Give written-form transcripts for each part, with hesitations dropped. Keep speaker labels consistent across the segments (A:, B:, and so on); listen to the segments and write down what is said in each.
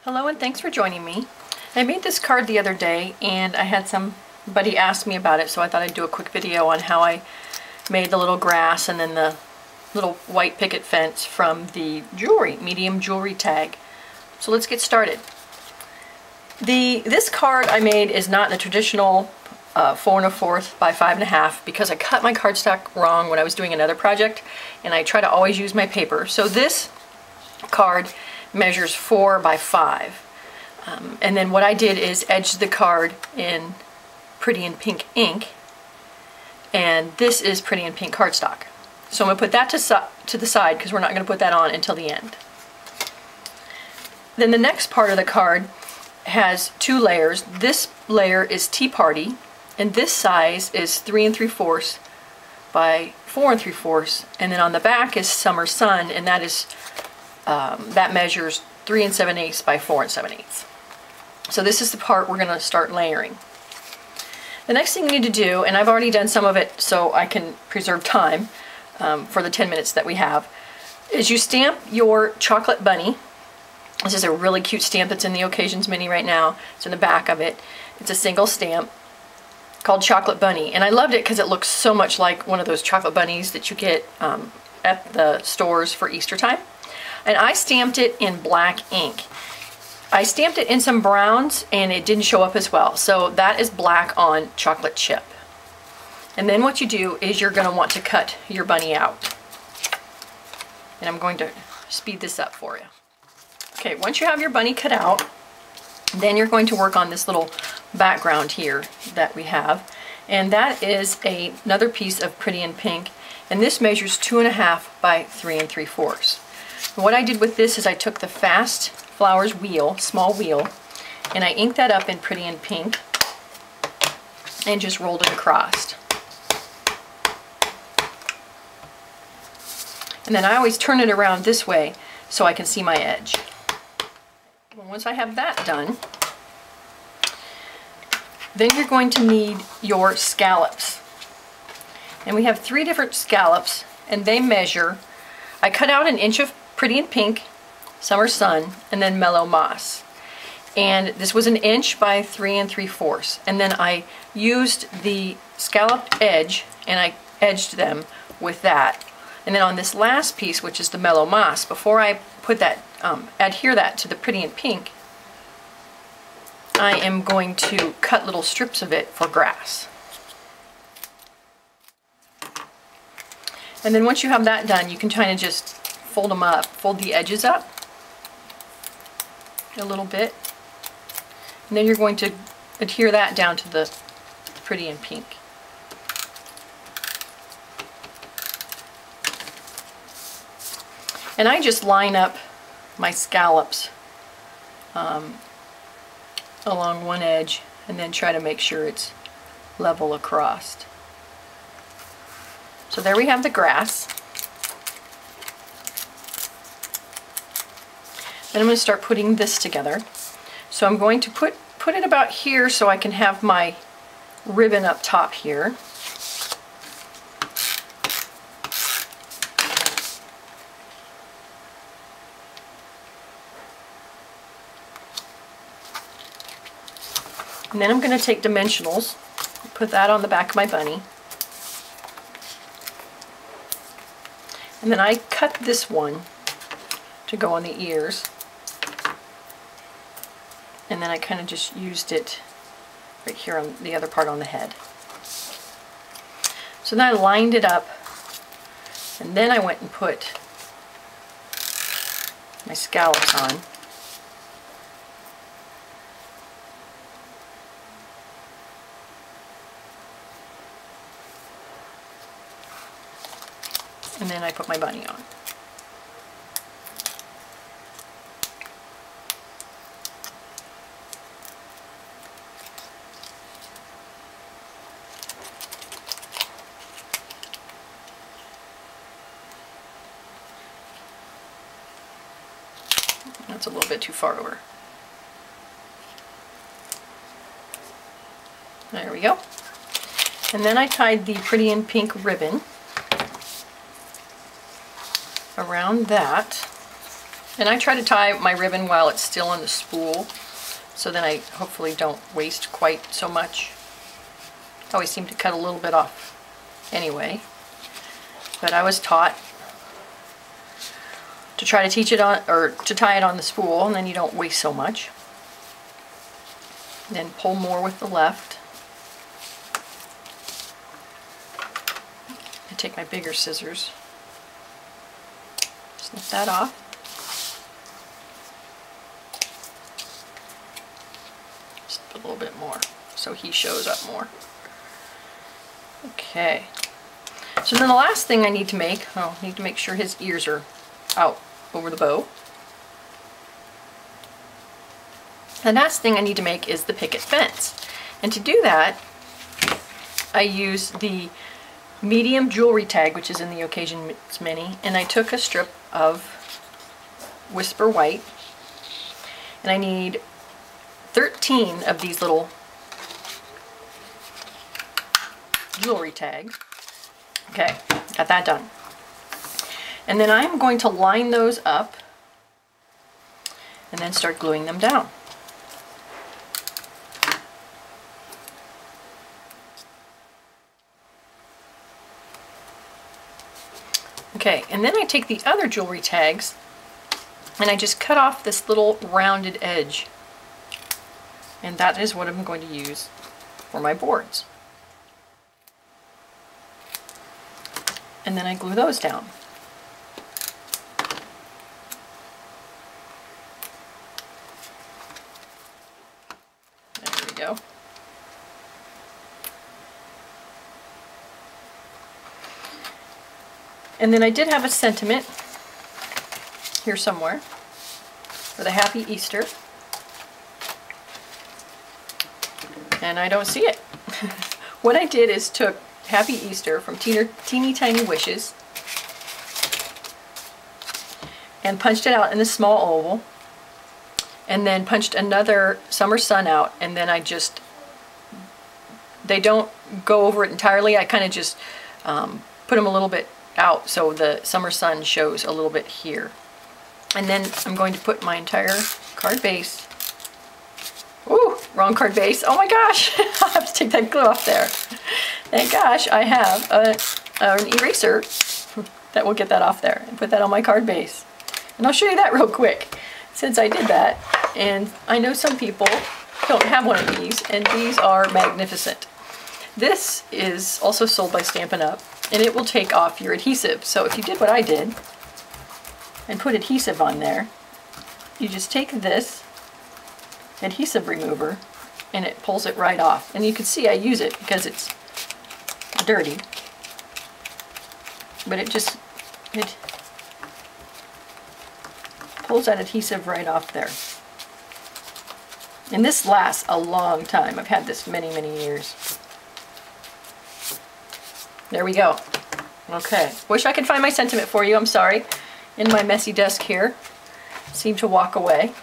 A: Hello and thanks for joining me. I made this card the other day and I had somebody ask me about it, so I thought I'd do a quick video on how I made the little grass and then the little white picket fence from the jewelry, medium jewelry tag. So let's get started. This card I made is not in the traditional 4 1/4 by 5 1/2 because I cut my cardstock wrong when I was doing another project, and I try to always use my paper. So this card measures 4 by 5. And then what I did is edge the card in Pretty in Pink ink, and this is Pretty in Pink cardstock. So I'm going to put that to the side because we're not going to put that on until the end. Then the next part of the card has 2 layers. This layer is Tea Party, and this size is 3 3/4 by 4 3/4, and then on the back is Summer Sun, and that is that measures 3 7/8 by 4 7/8. So this is the part we're going to start layering. The next thing you need to do, and I've already done some of it so I can preserve time for the 10 minutes that we have, is you stamp your chocolate bunny. This is a really cute stamp that's in the Occasions Mini right now. It's in the back of it. It's a single stamp called Chocolate Bunny, and I loved it because it looks so much like one of those chocolate bunnies that you get at the stores for Easter time. And I stamped it in black ink. I stamped it in some browns and it didn't show up as well. So that is black on chocolate chip. And then what you do is you're going to want to cut your bunny out. And I'm going to speed this up for you. Okay, once you have your bunny cut out, then you're going to work on this little background here that we have. And that is another piece of Pretty in Pink. And this measures 2 1/2 by 3 3/4. What I did with this is I took the Fast Flowers wheel, small wheel, and I inked that up in Pretty in Pink and just rolled it across. And then I always turn it around this way so I can see my edge. Well, once I have that done, then you're going to need your scallops. And we have 3 different scallops, and they measure, I cut out 1 inch of Pretty in Pink, Summer Sun, and then Mellow Moss. And this was 1 inch by 3 3/4. And then I used the scalloped edge and I edged them with that. And then on this last piece, which is the Mellow Moss, before I put that, adhere that to the Pretty in Pink, I am going to cut little strips of it for grass. And then once you have that done, you can kind of just fold them up, fold the edges up a little bit, and then you're going to adhere that down to the Pretty in Pink. And I just line up my scallops along one edge and then try to make sure it's level across. So there we have the grass. Then I'm going to start putting this together. So I'm going to put it about here so I can have my ribbon up top here. And then I'm going to take dimensionals, put that on the back of my bunny. And then I cut this one to go on the ears. And then I kind of just used it right here on the other part on the head. So then I lined it up, and then I went and put my scallops on. And then I put my bunny on. That's a little bit too far over. There we go. And then I tied the Pretty in Pink ribbon around that. And I try to tie my ribbon while it's still on the spool, so then I hopefully don't waste quite so much. I always seem to cut a little bit off anyway, but I was taught to try to teach it on, or to tie it on the spool, and then you don't waste so much. Then pull more with the left. I take my bigger scissors, snip that off. Just a little bit more so he shows up more. Okay. So then the last thing I need to make, I need to make sure his ears are out over the bow. The last thing I need to make is the picket fence. And to do that, I use the medium jewelry tag, which is in the Occasion Mini, and I took a strip of Whisper White, and I need 13 of these little jewelry tags. Okay, got that done. And then I'm going to line those up and then start gluing them down. Okay, and then I take the other jewelry tags and I just cut off this little rounded edge. And that is what I'm going to use for my boards. And then I glue those down. There we go. And then I did have a sentiment here somewhere for the Happy Easter. And I don't see it. What I did is took Happy Easter from Teeny Tiny Wishes and punched it out in a small oval, and then punched another Summer Sun out, and then I just, they don't go over it entirely, I kind of just put them a little bit out so the Summer Sun shows a little bit here. And then I'm going to put my entire card base, ooh, wrong card base, oh my gosh, I'll have to take that glue off there. Thank gosh I have an eraser that will get that off there and put that on my card base. And I'll show you that real quick since I did that. And I know some people don't have one of these, and these are magnificent. This is also sold by Stampin' Up, and it will take off your adhesive. So if you did what I did and put adhesive on there, you just take this adhesive remover and it pulls it right off. And you can see I use it because it's dirty, but it pulls that adhesive right off there. And this lasts a long time. I've had this many, many years. There we go. Okay. Wish I could find my sentiment for you. I'm sorry. In my messy desk here. Seemed to walk away.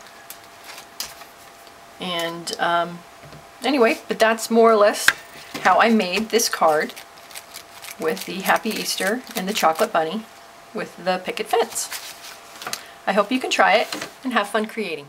A: And anyway, but that's more or less how I made this card with the Happy Easter and the chocolate bunny with the picket fence. I hope you can try it and have fun creating.